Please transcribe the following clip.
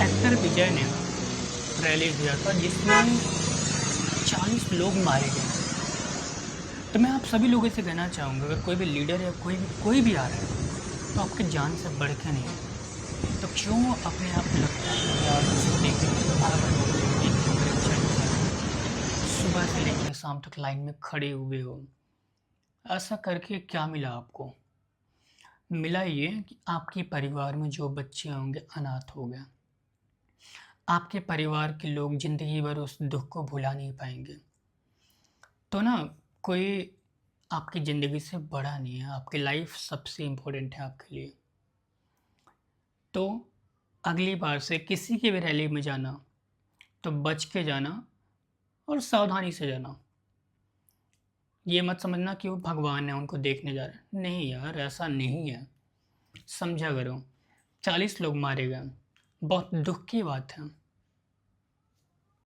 Actor विजय ने rally किया था जिसमें 40 लोग मारे गए। तो मैं आप सभी लोगों से कहना चाहूँगा, अगर कोई भी लीडर या कोई भी आ रहा है तो आपकी जान से बढ़ के नहीं है। तो क्यों अपने आप लगता है कि आप जीने के लिए पागल हो गए, एक नंबर चढ़ जाए, सुबह से लेकर शाम तक लाइन में खड़े हुए हो। ऐसा करके क्या मिला आपको? मिला ये कि आपके परिवार में जो बच्चे होंगे अनाथ हो गए। आपके परिवार के लोग ज़िंदगी भर उस दुःख को भुला नहीं पाएँगे। तो ना, कोई आपकी ज़िंदगी से बड़ा नहीं है, आपकी लाइफ़ सबसे इम्पोर्टेंट है आपके लिए। तो अगली बार से किसी की भी रैली में जाना, तो बच के जाना और सावधानी से जाना। ये मत समझना कि वो भगवान है, उनको देखने जा रहे हैं। नहीं यार, ऐसा नहीं है। समझा करो, 40 लोग मारे गए, बहुत दुःख की बात है।